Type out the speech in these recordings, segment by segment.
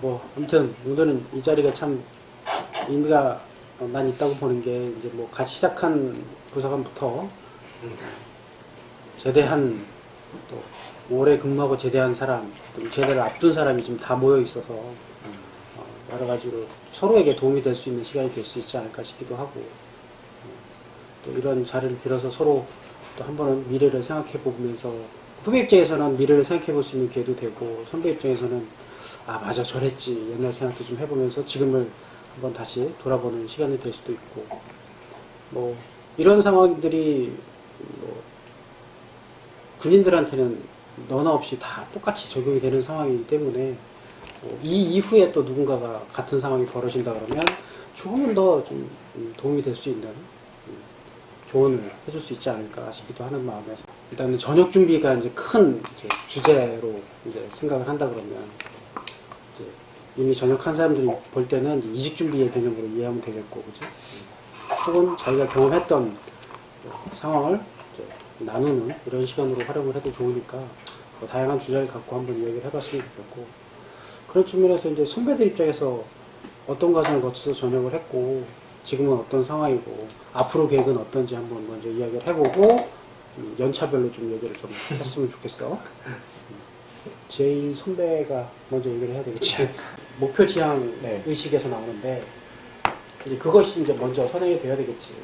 뭐 아무튼 오늘은 이 자리가 참 의미가 난 있다고 보는 게 이제 뭐 같이 시작한 부사관부터 제대한 또 오래 근무하고 제대한 사람, 또 제대를 앞둔 사람이 지금 다 모여 있어서 여러 가지로 서로에게 도움이 될 수 있는 시간이 될 수 있지 않을까 싶기도 하고 또 이런 자리를 빌어서 서로 또 한 번은 미래를 생각해 보면서 후배 입장에서는 미래를 생각해 볼 수 있는 기회도 되고 선배 입장에서는 아 맞아 저랬지 옛날 생각도 좀 해보면서 지금을 한번 다시 돌아보는 시간이 될 수도 있고 뭐 이런 상황들이 뭐 군인들한테는 너나 없이 다 똑같이 적용이 되는 상황이기 때문에 이 이후에 또 누군가가 같은 상황이 벌어진다 그러면 조금은 더 좀 도움이 될 수 있는 조언을 해줄 수 있지 않을까 싶기도 하는 마음에서 일단은 저녁 준비가 이제 큰 이제 주제로 이제 생각을 한다 그러면 이제 이미 전역한 사람들이 볼 때는 이제 이직 준비의 개념으로 이해하면 되겠고, 그죠? 혹은 자기가 경험했던 상황을 이제 나누는 이런 시간으로 활용을 해도 좋으니까 뭐 다양한 주제를 갖고 한번 이야기를 해봤으면 좋겠고, 그런 측면에서 이제 선배들 입장에서 어떤 과정을 거쳐서 전역을 했고 지금은 어떤 상황이고 앞으로 계획은 어떤지 한번 먼저 이야기를 해보고 연차별로 좀 얘기를 좀 했으면 좋겠어. 제일 선배가 먼저 얘기를 해야 되겠지. 목표 지향 의식에서 나오는데 이제 그것이 이제 먼저 선행이 돼야 되겠지.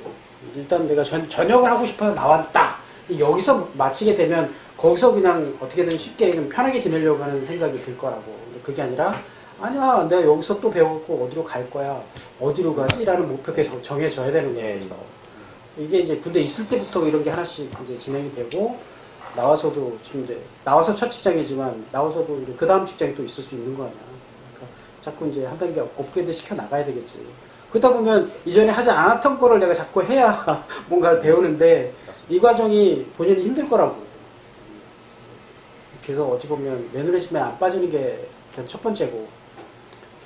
일단 내가 전역을 하고 싶어서 나왔다. 여기서 마치게 되면 거기서 그냥 어떻게든 쉽게 좀 편하게 지내려고 하는 생각이 들 거라고. 근데 그게 아니라 아니야 내가 여기서 또 배웠고 어디로 갈 거야. 어디로 가지? 라는 목표가 정해져야 되는 거예요. 그래서 이게 이제 군대 있을 때부터 이런 게 하나씩 이제 진행이 되고 나와서도 지금 이제 나와서 첫 직장이지만 나와서도 이제 그 다음 직장이 또 있을 수 있는 거 아니야. 그러니까 자꾸 이제 한 단계 업그레이드 시켜 나가야 되겠지. 그러다 보면 이전에 하지 않았던 거를 내가 자꾸 해야 뭔가를 배우는데 이 과정이 본인이 힘들 거라고. 그래서 어찌 보면 매너리즘에 안 빠지는 게 첫 번째고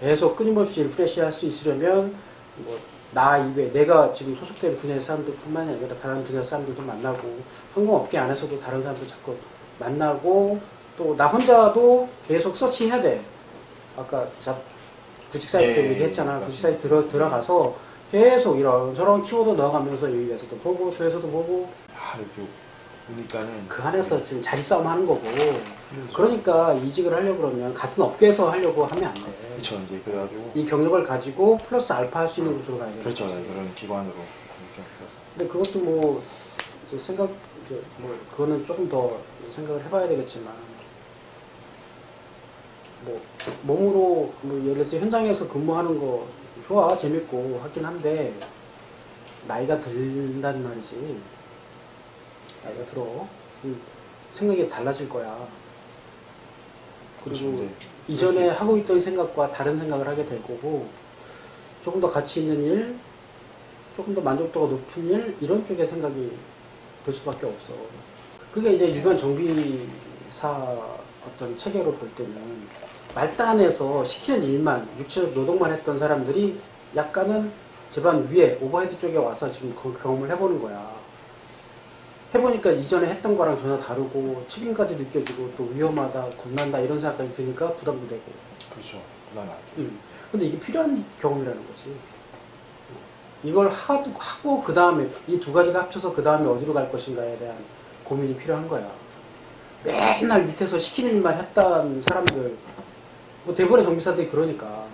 계속 끊임없이 리프레시 할 수 있으려면 뭐 나 이외에 내가 지금 소속된 분야의 사람들 뿐만이 아니라 다른 분야 사람들도 만나고 항공업계 안에서도 다른 사람들 자꾸 만나고 또 나 혼자도 계속 서치해야 돼. 아까 구직 사이트 얘기했잖아. 구직 사이트 들어가서 계속 이런 저런 키워드 넣어가면서 여기에서도 보고 저에서도 보고 이렇게 보니까는 그 안에서 지금 자리 싸움 하는 거고 그러니까 이직을 하려고 그러면 같은 업계에서 하려고 하면 안 돼. 그렇죠. 이제 그래가지고 이 경력을 가지고 플러스 알파 할 수 있는 곳으로 가야 돼. 그렇죠. 그런 기관으로 좀 필요해서. 근데 그것도 뭐 이제 이제 뭐 그거는 조금 더 생각을 해봐야 되겠지만 뭐 몸으로 뭐 예를 들어서 현장에서 근무하는 거 좋아 재밌고 하긴 한데 나이가 든단 말이지. 나이가 들어 생각이 달라질 거야. 그리고 이전에 하고 있던 생각과 다른 생각을 하게 될 거고 조금 더 가치 있는 일, 조금 더 만족도가 높은 일 이런 쪽의 생각이 들 수밖에 없어. 그게 이제 일반 정비사 어떤 체계로 볼 때는 말단에서 시키는 일만 육체적 노동만 했던 사람들이 약간은 제반 위에 오버헤드 쪽에 와서 지금 그 경험을 해보는 거야. 해보니까 이전에 했던 거랑 전혀 다르고 책임까지 느껴지고 또 위험하다, 겁난다 이런 생각까지 드니까 부담도 되고. 그렇죠. 불안하게. 근데 이게 필요한 경험이라는 거지. 이걸 하고 그 다음에 이 두 가지가 합쳐서 그 다음에 어디로 갈 것인가에 대한 고민이 필요한 거야. 맨날 밑에서 시키는 일만 했던 사람들, 뭐 대부분의 정비사들이 그러니까.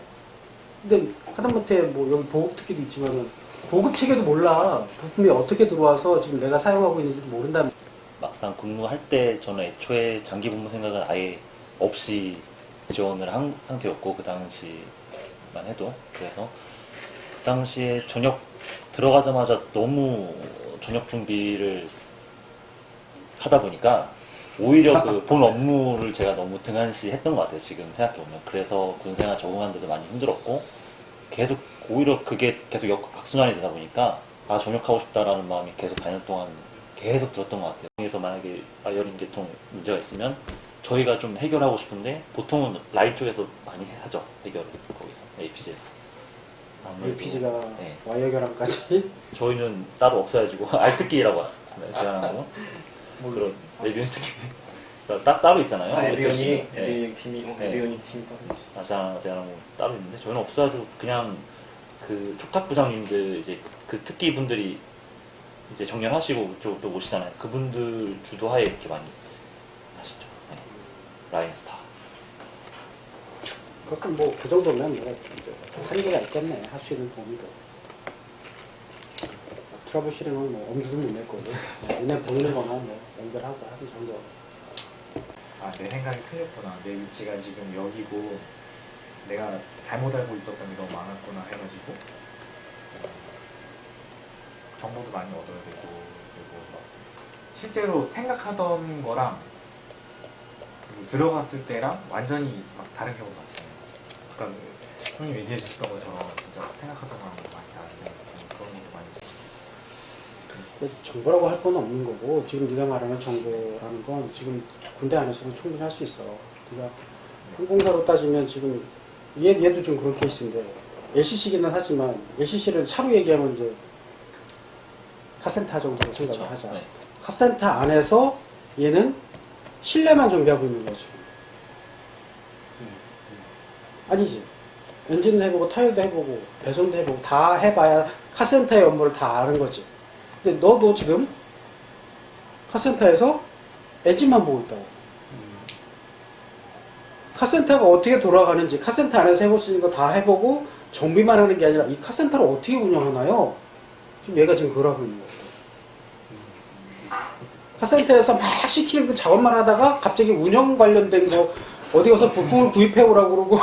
근데 하다못해 뭐 여기 보급특기도 있지만은 보급 체계도 몰라. 부품이 어떻게 들어와서 지금 내가 사용하고 있는지도 모른다. 막상 근무할 때 저는 애초에 장기 복무 생각은 아예 없이 지원을 한 상태였고 그 당시만 해도 그래서 그 당시에 전역 들어가자마자 너무 전역 준비를 하다 보니까 오히려 그 본 업무를 제가 너무 등한시 했던 것 같아요. 지금 생각해보면. 그래서 군생활 적응하는데도 많이 힘들었고 계속 오히려 그게 계속 악순환이 되다 보니까 아 전역하고 싶다라는 마음이 계속 4년 동안 계속 들었던 것 같아요. 그래서 만약에 아열인계통 문제가 있으면 저희가 좀 해결하고 싶은데 보통은 라인 쪽에서 많이 하죠. 해결을 거기서 APG에서. APG가 와이어 결함까지? 저희는 따로 없어야지고 알특기라고 대단하고 그런 레뷰 특기 따로 있잖아요. 에비오닉 예. 에비오닉 팀이 네. 에비오닉 팀이 따로 있죠. 아시아나제랑 뭐 따로 있는데 저희는 없어가지고 그냥 그 촉탁 부장님들 이제 그 특기 분들이 이제 정년하시고 그쪽도 오시잖아요. 그분들 주도하에 이렇게 많이 하시죠. 네. 라인스타. 그것도 뭐 그 정도면 뭐 한계가 있겠네. 할 수 있는 범위도. 트러블 슈팅은 뭐 엄두도 못 낼 거고 눈에 보이는 거나 뭐 연결하고 하는 정도. 아, 내 생각이 틀렸구나. 내 위치가 지금 여기고 내가 잘못 알고 있었던 게 너무 많았구나 해가지고 정보도 많이 얻어야 되고 그리고 막 실제로 생각하던 거랑 그리고 들어갔을 때랑 완전히 막 다른 경우가 많잖아요. 아까 형님 얘기해 주셨던 것처럼 진짜 생각하던 거랑 많이 다른데 그런 것도 많이 정보라고 할 건 없는 거고 지금 네가 말하는 정보라는 건 지금 군대 안에서도 충분히 할 수 있어. 네가 항공사로 따지면 지금 얘도 좀 그런 케이스인데 LCC기는 하지만 LCC를 차로 얘기하면 이제 카센터 정도로 생각을 그렇죠. 하자. 네. 카센터 안에서 얘는 실내만 정비하고 있는 거지. 아니지. 엔진도 해보고 타이어도 해보고 배선도 해보고 다 해봐야 카센터의 업무를 다 아는 거지. 근데 너도 지금 카센터에서 엔진만 보고 있다고. 카센터가 어떻게 돌아가는지 카센터 안에서 해볼 수 있는 거 다 해보고 정비만 하는 게 아니라 이 카센터를 어떻게 운영하나요? 지금 얘가 지금 그걸 하고 있는 거예요. 카센터에서 막 시키는 그 작업만 하다가 갑자기 운영 관련된 거 어디 가서 부품을 구입해보라고 그러고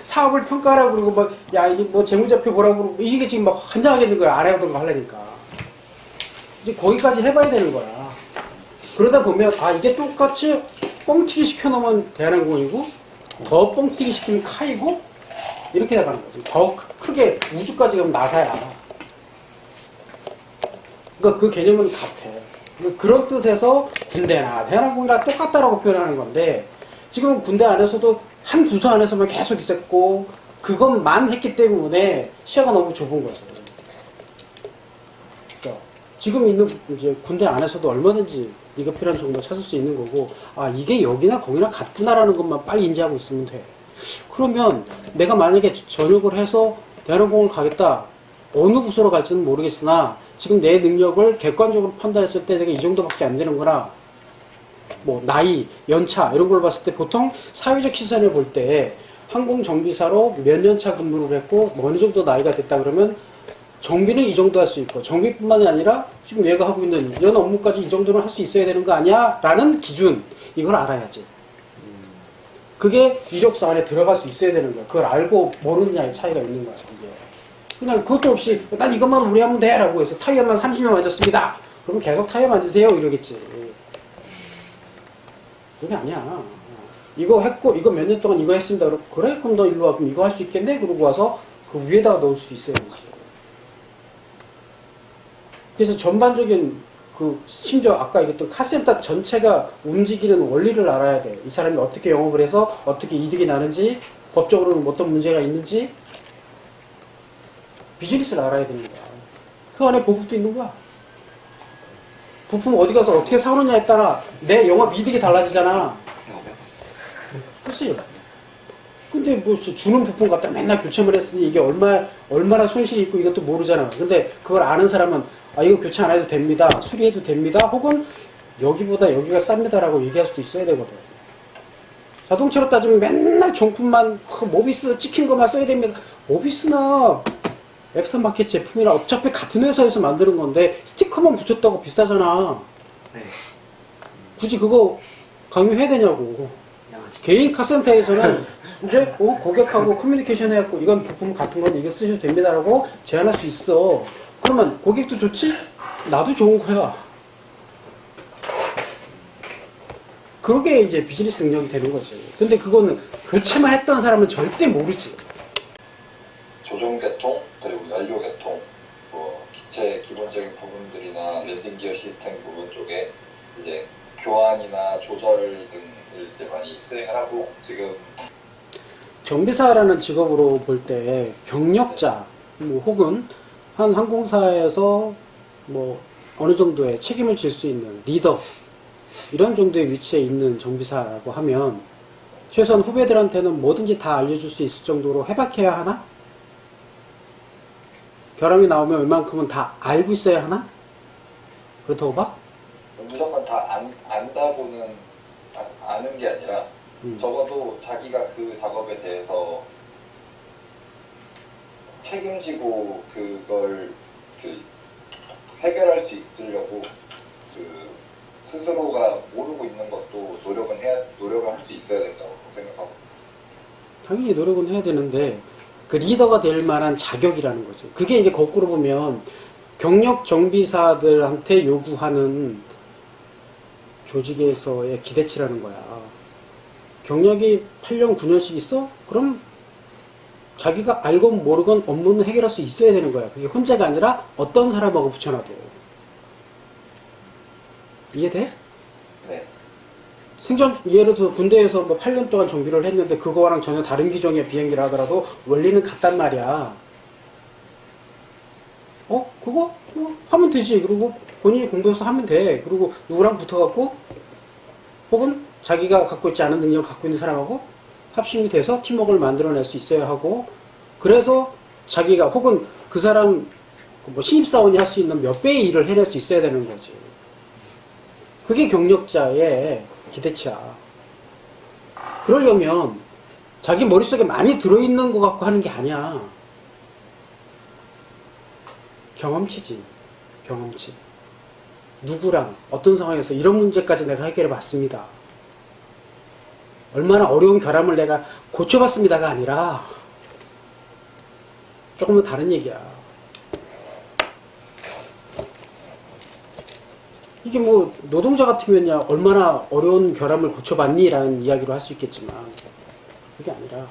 사업을 평가하라고 그러고 막 야 이게 뭐 재무제표 보라고 그러고 이게 지금 막 환장하겠는 거야. 안 해오던 거 하려니까. 이제 거기까지 해봐야 되는 거야. 그러다 보면 아 이게 똑같이 뻥튀기 시켜놓으면 대한항공이고 더 뻥튀기 시키면 카이고 이렇게 나가는 거지. 더 크게 우주까지 가면 나사야. 그러니까 그 개념은 같아. 그런 뜻에서 군대나 대한항공이랑 똑같다라고 표현하는 건데 지금 군대 안에서도 한 부서 안에서만 계속 있었고 그것만 했기 때문에 시야가 너무 좁은 거죠. 그러니까 지금 있는 이제 군대 안에서도 얼마든지 네가 필요한 정보 찾을 수 있는 거고 아 이게 여기나 거기나 같구나라는 것만 빨리 인지하고 있으면 돼. 그러면 내가 만약에 전역을 해서 대한항공을 가겠다. 어느 부서로 갈지는 모르겠으나 지금 내 능력을 객관적으로 판단했을 때 내가 이 정도밖에 안 되는구나. 뭐 나이, 연차 이런 걸 봤을 때 보통 사회적 시선을 볼 때 항공정비사로 몇 년 차 근무를 했고 뭐 어느 정도 나이가 됐다 그러면 정비는 이 정도 할 수 있고 정비뿐만이 아니라 지금 얘가 하고 있는 이런 업무까지 이 정도는 할 수 있어야 되는 거 아니야? 라는 기준 이걸 알아야지. 그게 이력서 안에 들어갈 수 있어야 되는 거야. 그걸 알고 모르느냐의 차이가 있는 거야. 이게. 그냥 그것도 없이 난 이것만 우리 하면 돼 라고 해서 타이어만 30년 만졌습니다. 그러면 계속 타이어 만지세요 이러겠지. 그게 아니야. 이거 했고 이거 몇 년 동안 이거 했습니다. 그래? 그럼 너 일로 와. 그럼 이거 할 수 있겠네? 그러고 와서 그 위에다가 넣을 수도 있어야지. 그래서 전반적인 그 심지어 아까 얘기했던 카센터 전체가 움직이는 원리를 알아야 돼. 이 사람이 어떻게 영업을 해서 어떻게 이득이 나는지 법적으로는 어떤 문제가 있는지 비즈니스를 알아야 됩니다. 그 안에 보급도 있는 거야. 부품 어디 가서 어떻게 사오느냐에 따라 내 영업 이득이 달라지잖아. 그렇지. 근데 뭐 주는 부품 갖다 맨날 교체만 했으니 이게 얼마나 손실이 있고 이것도 모르잖아. 근데 그걸 아는 사람은 아 이거 교체 안 해도 됩니다. 수리해도 됩니다. 혹은 여기보다 여기가 쌉니다라고 얘기할 수도 있어야 되거든. 자동차로 따지면 맨날 정품만 모비스 찍힌 것만 써야 됩니다. 모비스나 애프터마켓 제품이랑 어차피 같은 회사에서 만드는 건데 스티커만 붙였다고 비싸잖아. 네. 굳이 그거 강요해야 되냐고. 개인 카센터에서는 이제 고객하고 커뮤니케이션 해갖고 이건 부품 같은 건 이거 쓰셔도 됩니다라고 제안할 수 있어. 그러면 고객도 좋지? 나도 좋은 거야. 그러게 이제 비즈니스 능력이 되는 거지. 근데 그거는 교체만 했던 사람은 절대 모르지. 조종 계통 그리고 연료 계통 뭐 기체 기본적인 부분들이나 랜딩 기어 시스템 부분 쪽에 이제 교환이나 조절 등을 이제 많이 수행을 하고 지금 정비사라는 직업으로 볼 때 경력자 뭐 혹은 한 항공사에서 뭐 어느 정도의 책임을 질 수 있는 리더 이런 정도의 위치에 있는 정비사라고 하면 최소한 후배들한테는 뭐든지 다 알려줄 수 있을 정도로 해박해야 하나? 결함이 나오면 웬만큼은 다 알고 있어야 하나? 그렇다고 봐? 무조건 다 안다고는 아는 게 아니라 적어도 자기가 그 작업에 대해서 책임지고 그걸 해결할 수 있으려고 스스로가 모르고 있는 것도 노력을 할 수 있어야 된다고 생각하고. 당연히 노력은 해야 되는데 그 리더가 될 만한 자격이라는 거죠. 그게 이제 거꾸로 보면 경력 정비사들한테 요구하는 조직에서의 기대치라는 거야. 경력이 8년, 9년씩 있어? 그럼 자기가 알건 모르건 업무는 해결할 수 있어야 되는 거야. 그게 혼자가 아니라 어떤 사람하고 붙여놔도. 이해돼? 네. 예를 들어 군대에서 뭐 8년 동안 정비를 했는데 그거랑 전혀 다른 기종의 비행기를 하더라도 원리는 같단 말이야. 그거? 하면 되지. 그리고 본인이 공부해서 하면 돼. 그리고 누구랑 붙어갖고 혹은 자기가 갖고 있지 않은 능력을 갖고 있는 사람하고 합심이 돼서 팀워크를 만들어낼 수 있어야 하고, 그래서 자기가 혹은 그 사람 뭐 신입사원이 할 수 있는 몇 배의 일을 해낼 수 있어야 되는 거지. 그게 경력자의 기대치야. 그러려면 자기 머릿속에 많이 들어있는 것 갖고 하는 게 아니야. 경험치지. 경험치. 누구랑 어떤 상황에서 이런 문제까지 내가 해결해 봤습니다. 얼마나 어려운 결함을 내가 고쳐봤습니다가 아니라 조금은 다른 얘기야. 이게 뭐 노동자 같으면야 얼마나 어려운 결함을 고쳐봤니? 라는 이야기로 할 수 있겠지만 그게 아니라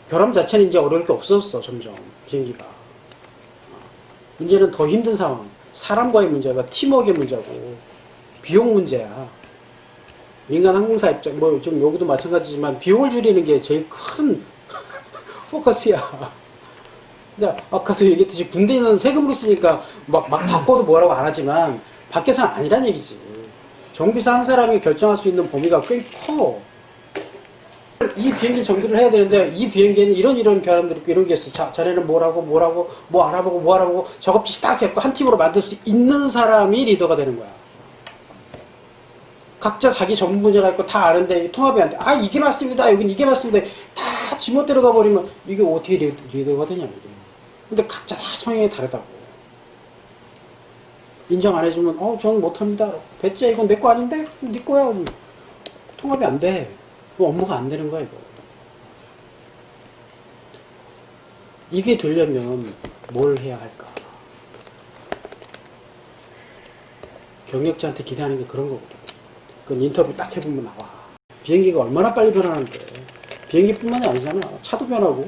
결함 자체는 이제 어려울 게 없었어. 점점 비행기가. 문제는 더 힘든 상황, 사람과의 문제가 팀워크의 문제고 비용 문제야. 민간 항공사 입장, 뭐 좀 여기도 마찬가지지만 비용을 줄이는 게 제일 큰 포커스야. 근데 아까도 얘기했듯이 군대는 세금으로 쓰니까 막 바꿔도 뭐라고 안 하지만 밖에서는 아니란 얘기지. 정비사 한 사람이 결정할 수 있는 범위가 꽤 커. 이 비행기 정비를 해야 되는데 이 비행기에는 이런 결함들이 있고 이런 게 있어. 자, 자네는 뭐 알아보고 뭐 알아보고 작업지 딱 했고 한 팀으로 만들 수 있는 사람이 리더가 되는 거야. 각자 자기 전문 분야가 있고 다 아는데 통합이 안 돼. 이게 맞습니다. 여긴 이게 맞습니다. 다 지멋대로 가버리면 이게 어떻게 리더가 되냐 이게. 근데 각자 다 성향이 다르다고. 인정 안 해주면 저는 못합니다. 됐지? 이건 내 거 아닌데? 네 거야. 통합이 안 돼. 업무가 안 되는 거야 이거. 이게 되려면 뭘 해야 할까? 경력자한테 기대하는 게 그런 거거든. 그건 인터뷰 딱 해보면 나와. 비행기가 얼마나 빨리 변하는데. 비행기뿐만이 아니잖아. 차도 변하고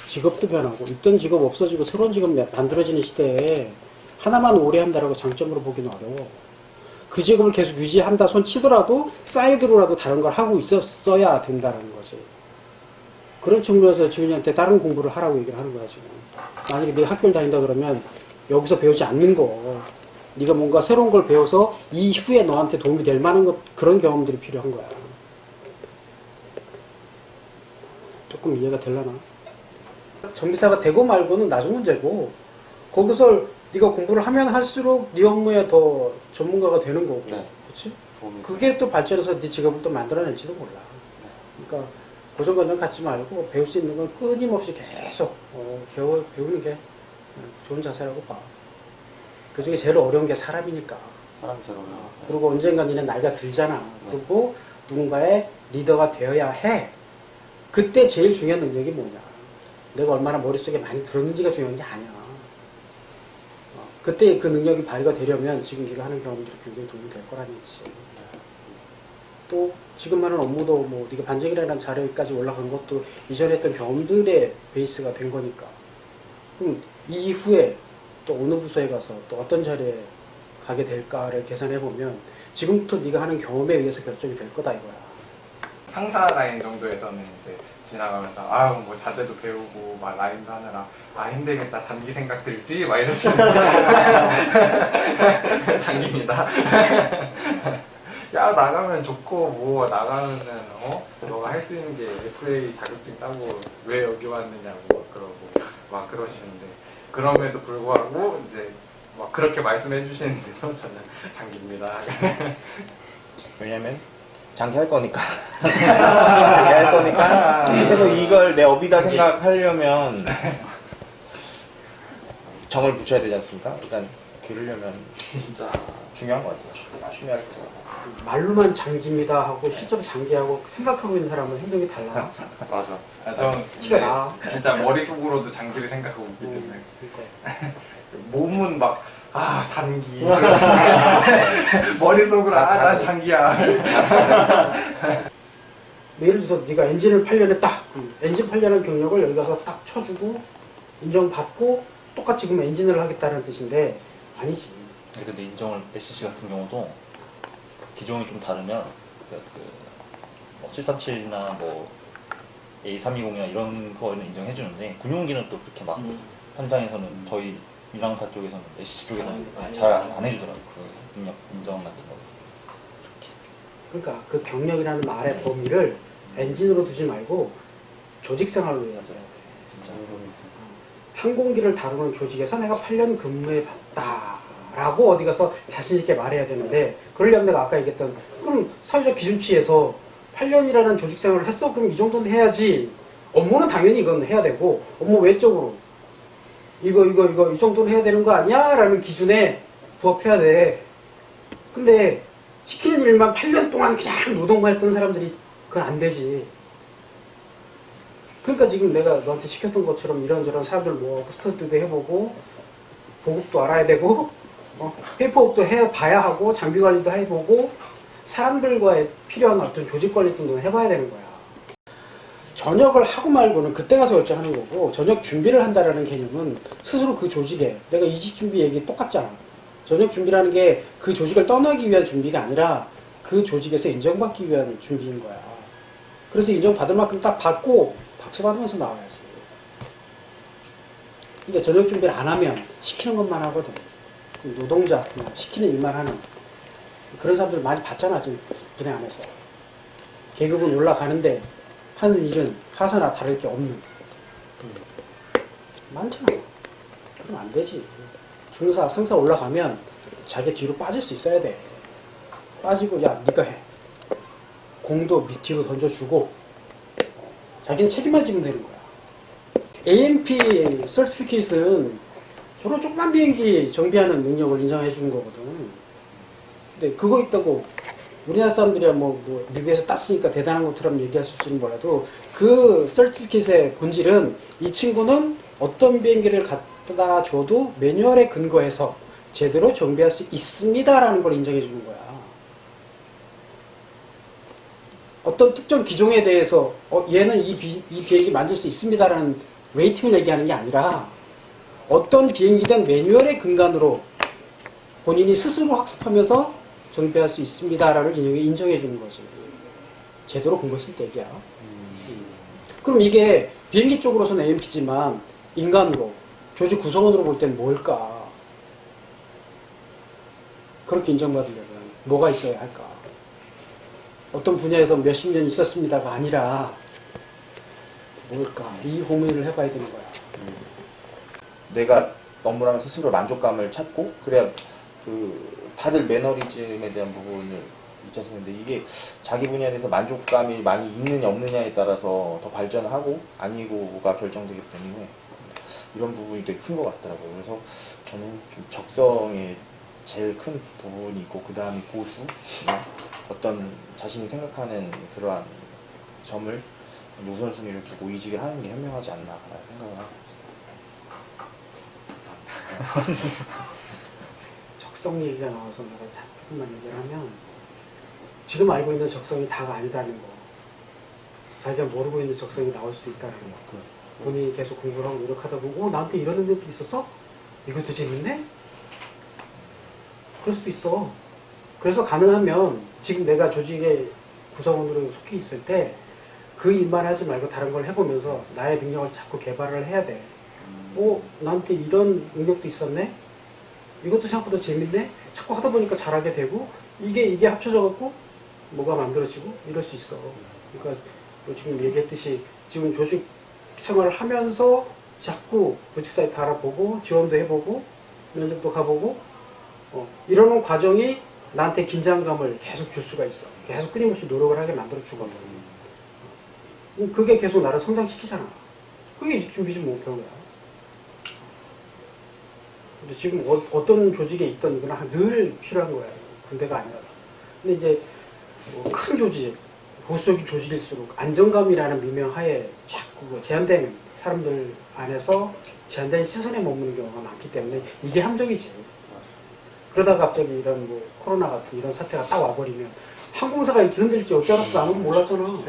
직업도 변하고 있던 직업 없어지고 새로운 직업 만들어지는 시대에 하나만 오래 한다라고 장점으로 보기는 어려워. 그 직업을 계속 유지한다 손 치더라도 사이드로라도 다른 걸 하고 있었어야 된다는 거지. 그런 측면에서 지훈이한테 다른 공부를 하라고 얘기를 하는 거야 지금. 만약에 네가 학교를 다닌다 그러면 여기서 배우지 않는 거, 네가 뭔가 새로운 걸 배워서 이후에 너한테 도움이 될 만한 그런 경험들이 필요한 거야. 조금 이해가 되려나? 정비사가 되고 말고는 나중 문제고, 거기서 네가 공부를 하면 할수록 네 업무에 더 전문가가 되는 거고, 네. 그렇지? 그게 또 발전해서 네 직업을 또 만들어낼지도 몰라. 그러니까 고정관념 갖지 말고 배울 수 있는 걸 끊임없이 계속 배우는 게 좋은 자세라고 봐. 그 중에 제일 어려운 게 사람이니까. 사람처럼. 그리고 언젠가 니는 나이가 들잖아. 그리고 누군가의 리더가 되어야 해. 그때 제일 중요한 능력이 뭐냐? 내가 얼마나 머릿속에 많이 들었는지가 중요한 게 아니야. 그때 그 능력이 발휘가 되려면 지금 네가 하는 경험들이 굉장히 도움이 될 거라는 얘기지. 또 지금 하는 업무도 뭐 네가 반정이라는 자리까지 올라간 것도 이전에 했던 경험들의 베이스가 된 거니까. 그럼 이후에 또 어느 부서에 가서 또 어떤 자리에 가게 될까를 계산해 보면 지금부터 네가 하는 경험에 의해서 결정이 될 거다 이거야. 상사 라인 정도에서는 이제 지나가면서 뭐 자재도 배우고 막 라인도 하느라 힘들겠다 단기 생각 들지 막 이러시는 장기입니다. 야 나가면 좋고 뭐 나가면은 너가 할 수 있는 게 엑스레이 자격증 따고 왜 여기 왔느냐고 그러고 막 그러시는데 그럼에도 불구하고 이제 막 그렇게 말씀해 주시는데도 저는 장기입니다. 왜냐면 장기할 거니까. 장기할 거니까. 계속 이걸 내 업이다 생각하려면 정을 붙여야 되지 않습니까? 그러니까 그러려면 진짜 중요한 것 같아요. 중요할 것 같아요. 말로만 장기입니다 하고 실제로 장기하고 생각하고 있는 사람은 행동이 달라. 맞아. 저는 티가 나. 진짜 머릿속으로도 장기를 생각하고 있기 때문에 그러니까. 몸은 막 단기 머릿속으로 난 장기야. 예를 들어서 네가 엔진을 8년 했다. 엔진 8년의 경력을 여기 가서 딱 쳐주고 인정받고 똑같이 그럼 엔진을 하겠다는 뜻인데 아니지. 네, 근데 인정을 SCC 같은 경우도 기종이 좀 다르면 뭐 737이나 뭐 A320이나 이런 거는 인정해 주는데 군용기는 또 그렇게 막 현장에서는 저희 민항사 쪽에서는 SCC 쪽에서는 잘 안 해주더라고요. 그 능력 인정 같은 거. 그러니까 그 경력이라는 말의 범위를 엔진으로 두지 말고 조직 생활로 해야죠. 진짜. 항공기를 다루는 조직에서 내가 8년 근무해 봤다라고 어디 가서 자신 있게 말해야 되는데 그러려면 내가 아까 얘기했던 그럼 사회적 기준치에서 8년이라는 조직 생활을 했어? 그럼 이 정도는 해야지. 업무는 당연히 이건 해야 되고 업무 외적으로 이거 이 정도는 해야 되는 거 아니야? 라는 기준에 부합해야 돼. 근데 시키는 일만 8년 동안 그냥 노동만 했던 사람들이 그건 안 되지. 그러니까 지금 내가 너한테 시켰던 것처럼 이런저런 사람들 모아서 스터디도 해보고 보급도 알아야 되고 페이퍼업도 해봐야 하고 장비 관리도 해보고 사람들과의 필요한 어떤 조직 관리 등도 해봐야 되는 거야. 전역을 하고 말고는 그때 가서 결정하는 거고 전역 준비를 한다라는 개념은 스스로 그 조직에 내가 이직 준비 얘기 똑같잖아. 전역 준비라는 게 그 조직을 떠나기 위한 준비가 아니라 그 조직에서 인정받기 위한 준비인 거야. 그래서 인정받을 만큼 딱 받고 박수 받으면서 나와야지. 근데 전역 준비를 안 하면 시키는 것만 하거든. 노동자, 그냥 시키는 일만 하는 그런 사람들 많이 봤잖아 지금 분야 안에서. 계급은 올라가는데 하는 일은 하사나 다를 게 없는 많잖아. 그럼 안 되지. 중사, 상사 올라가면 자기 뒤로 빠질 수 있어야 돼. 빠지고 야 네가 해. 공도 밑뒤로 던져주고 자기는 책임만 지면 되는 거야. AMP 서티피케이트는 저런 조그만 비행기 정비하는 능력을 인정해 주는 거거든. 근데 그거 있다고 우리나라 사람들이야 뭐 미국에서 땄으니까 대단한 것처럼 얘기할 수 있을지는 몰라도 그 서티피케이트의 본질은 이 친구는 어떤 비행기를 갖다 줘도 매뉴얼에 근거해서 제대로 정비할 수 있습니다라는 걸 인정해 주는 거야. 어떤 특정 기종에 대해서 얘는 이 비행기 만들 수 있습니다라는 웨이팅을 얘기하는 게 아니라 어떤 비행기든 매뉴얼의 근간으로 본인이 스스로 학습하면서 정비할 수 있습니다라는 인정해 주는 거지. 제대로 근거했을 때 얘기야. 그럼 이게 비행기 쪽으로서는 AMP지만 인간으로 조직 구성원으로 볼 때는 뭘까? 그렇게 인정받으려면 뭐가 있어야 할까? 어떤 분야에서 몇십 년 있었습니다가 아니라 뭘까? 이 고민을 해봐야 되는 거야. 내가 업무를 하면 스스로 만족감을 찾고 그래야 다들 매너리즘에 대한 부분을 있지 않습니까? 근데 이게 자기 분야에 대해서 만족감이 많이 있느냐 없느냐에 따라서 더 발전하고 아니고가 결정되기 때문에 이런 부분이 되게 큰 것 같더라고요. 그래서 저는 좀 적성에 제일 큰 부분이 있고 그 다음이 보수, 어떤 자신이 생각하는 그러한 점을 우선순위를 두고 이직을 하는 게 현명하지 않나라는 생각을 하고 있습니다. 적성 얘기가 나와서 내가 조금만 얘기를 하면 지금 알고 있는 적성이 다가 아니다는 거. 자기가 모르고 있는 적성이 나올 수도 있다는 거. 본인이 계속 공부를 하고 노력하다 보고 나한테 이런 능력도 있었어? 이것도 재밌네? 그럴 수도 있어. 그래서 가능하면 지금 내가 조직의 구성원으로 속해 있을 때 그 일만 하지 말고 다른 걸 해보면서 나의 능력을 자꾸 개발을 해야 돼. 나한테 이런 능력도 있었네? 이것도 생각보다 재밌네? 자꾸 하다 보니까 잘하게 되고 이게 합쳐져 갖고 뭐가 만들어지고 이럴 수 있어. 그러니까 뭐 지금 얘기했듯이 지금 조직 생활을 하면서 자꾸 구직 사이트 알아보고 지원도 해보고 면접도 가보고 이러는 과정이 나한테 긴장감을 계속 줄 수가 있어. 계속 끊임없이 노력을 하게 만들어 주거든. 그게 계속 나를 성장시키잖아. 그게 준비직 목표인 거야. 근데 지금 어떤 조직에 있던 거나 늘 필요한 거야. 군대가 아니라. 근데 이제 큰 조직, 보수적인 조직일수록 안정감이라는 미명하에 자꾸 제한된 사람들 안에서 제한된 시선에 머무는 경우가 많기 때문에 이게 함정이지. 그러다가 갑자기 이런 뭐 코로나 같은 이런 사태가 딱 와버리면 항공사가 이렇게 흔들릴지 어찌 알았어 아무도 몰랐잖아.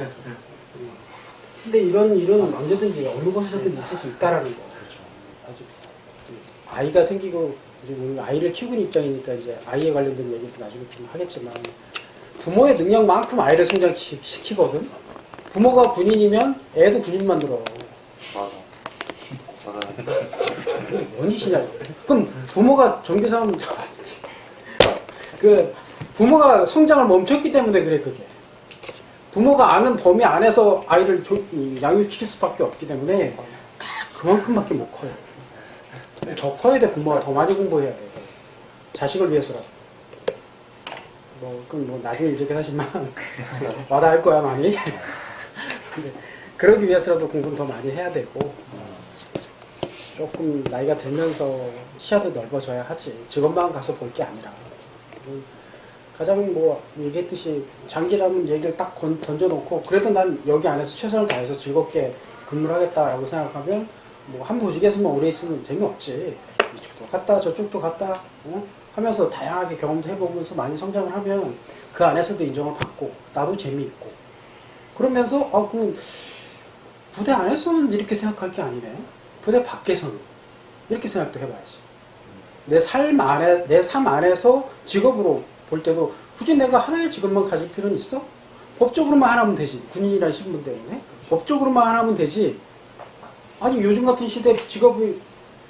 근데 이런 일은 언제든지 어느 곳에서든 있을 수 있다라는 거. 그렇죠. 아주 아이가 생기고 이제 오늘 아이를 키우는 입장이니까 이제 아이에 관련된 얘기도 나중에 좀 하겠지만 부모의 능력만큼 아이를 성장시키거든. 부모가 군인이면 애도 군인 만들어. 맞아. 뭔 짓이냐고. 그럼 부모가 정규사원 그 부모가 성장을 멈췄기 때문에 그래 그게. 부모가 아는 범위 안에서 아이를 양육시킬 수밖에 없기 때문에 딱 그만큼밖에 못 커요. 더 커야 돼. 부모가 더 많이 공부해야 돼. 자식을 위해서라도. 그건 뭐 나중에 얘기긴 하지만 와닿을 거야 많이. 근데 그러기 위해서라도 공부는 더 많이 해야 되고 조금 나이가 들면서 시야도 넓어져야 하지. 직업만 가서 볼 게 아니라. 가장 뭐 얘기했듯이 장기라는 얘기를 딱 던져놓고 그래도 난 여기 안에서 최선을 다해서 즐겁게 근무를 하겠다라고 생각하면 뭐 한 조직에서만 오래 있으면 재미없지. 이쪽도 갔다 저쪽도 갔다 하면서 다양하게 경험도 해보면서 많이 성장을 하면 그 안에서도 인정을 받고 나도 재미있고 그러면서 그럼 부대 안에서는 이렇게 생각할 게 아니네. 부대 밖에서는 이렇게 생각도 해봐야지. 내 삶 안에서 직업으로 볼 때도 굳이 내가 하나의 직업만 가질 필요는 있어? 법적으로만 하나면 되지. 군인이라는 신분 때문에. 법적으로만 하나면 되지. 아니 요즘 같은 시대에 직업이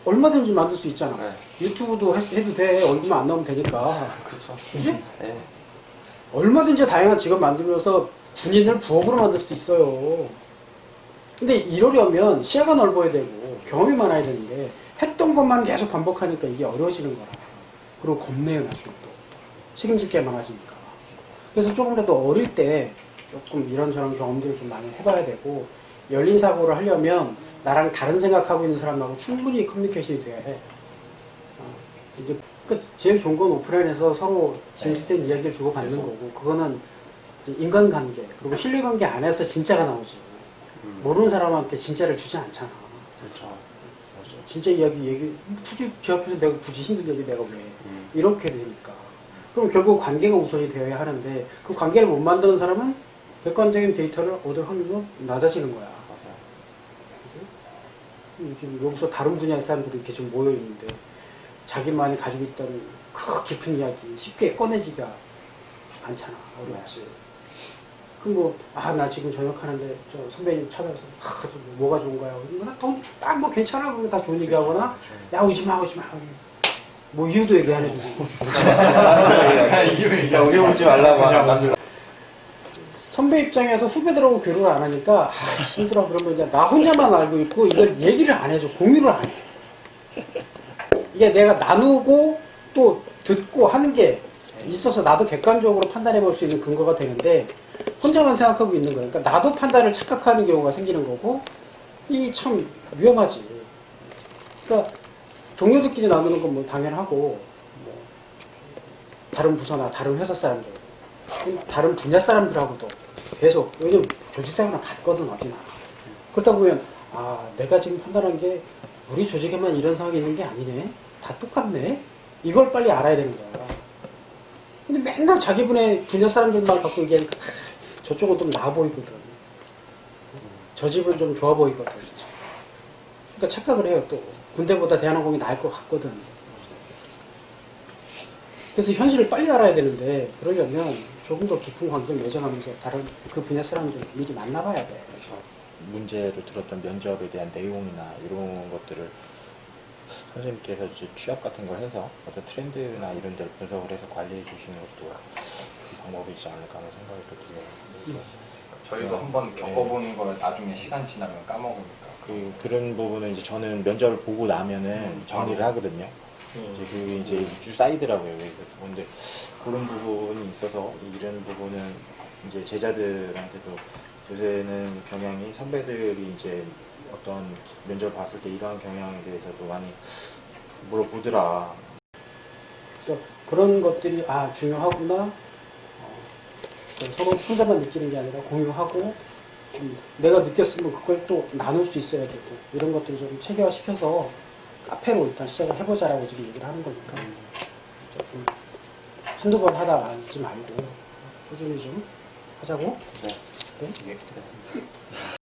얼마든지 만들 수 있잖아. 네. 유튜브도 해도 돼. 얼굴만 안 나오면 되니까. 그렇죠. 그지? 네. 얼마든지 다양한 직업 만들면서 군인을 부업으로 만들 수도 있어요. 근데 이러려면 시야가 넓어야 되고 경험이 많아야 되는데 했던 것만 계속 반복하니까 이게 어려워지는 거라. 그리고 겁내요 나중에 또. 책임질 게 많아지니까. 그래서 조금이라도 어릴 때 조금 이런저런 경험들을 좀 많이 해봐야 되고 열린 사고를 하려면 나랑 다른 생각하고 있는 사람하고 충분히 커뮤니케이션이 돼야 해. 이제 제일 좋은 건 오프라인에서 서로 진실된 이야기를 주고받는 거고 그거는 이제 인간관계 그리고 신뢰관계 안에서 진짜가 나오지. 모르는 사람한테 진짜를 주지 않잖아. 그렇죠. 진짜 이야기 굳이 제 앞에서 내가 굳이 힘든 얘기 내가 왜 이렇게 되니까. 그럼 결국 관계가 우선이 되어야 하는데 그 관계를 못 만드는 사람은 객관적인 데이터를 얻을 확률도 낮아지는 거야. 맞아요. 그치? 요즘 여기서 다른 분야의 사람들이 이렇게 좀 모여 있는데 자기만이 가지고 있던 깊은 이야기 쉽게 꺼내지가 않잖아. 어렵지. 그럼 뭐, 나 지금 저녁하는데 저 선배님 찾아서 뭐가 좋은 거야? 뭐 괜찮아. 그거 다 좋은 얘기하거나 야 오지 마. 뭐 이유도 얘기 안 해주고. 우리 오지 말라고 하나. 선배 입장에서 후배들하고 교류를 안 하니까 힘들어. 그러면 이제 나 혼자만 알고 있고 이걸 얘기를 안 해줘. 공유를 안 해. 이게 내가 나누고 또 듣고 하는 게 있어서 나도 객관적으로 판단해 볼 수 있는 근거가 되는데 혼자만 생각하고 있는 거예요. 그러니까 나도 판단을 착각하는 경우가 생기는 거고 이 참 위험하지. 그러니까 동료들끼리 나누는 건 뭐 당연하고 뭐 다른 부서나 다른 회사 사람들 다른 분야 사람들하고도 계속 왜냐면 조직생활은 같거든 어디나. 그렇다 보면 내가 지금 판단한 게 우리 조직에만 이런 상황이 있는 게 아니네. 다 똑같네. 이걸 빨리 알아야 되는 거야. 근데 맨날 자기 분야 사람들만 갖고 얘기하니까 저쪽은 좀 나아 보이거든. 저 집은 좀 좋아 보이거든. 그러니까 착각을 해요 또. 군대보다 대한항공이 나을 것 같거든. 그래서 현실을 빨리 알아야 되는데 그러려면 조금 더 깊은 관계를 맺어가면서 다른 그 분야 사람들 미리 만나봐야 돼. 문제를 들었던 면접에 대한 내용이나 이런 것들을 선생님께서 이제 취업 같은 걸 해서 어떤 트렌드나 이런 데를 분석을 해서 관리해 주시는 것도 방법이지 않을까 하는 생각이 또 들어요. 저희도 한번 겪어보는 걸 나중에 시간 지나면 까먹으니까. 그런 부분은 이제 저는 면접을 보고 나면은 정리를 하거든요. 이제 그 이제 입주 사이드라고요. 근데 그런 부분이 있어서 이런 부분은 이제 제자들한테도 요새는 경향이 선배들이 이제 어떤 면접을 봤을 때 이러한 경향에 대해서도 많이 물어보더라. 그래서 그런 것들이 중요하구나. 서로 혼자만 느끼는 게 아니라 공유하고 내가 느꼈으면 그걸 또 나눌 수 있어야 되고 이런 것들을 좀 체계화시켜서 카페로 일단 시작을 해보자라고 지금 얘기를 하는 거니까 조금 한두 번 하다 말지 말고 꾸준히 좀 하자고. 네. 그래? 예.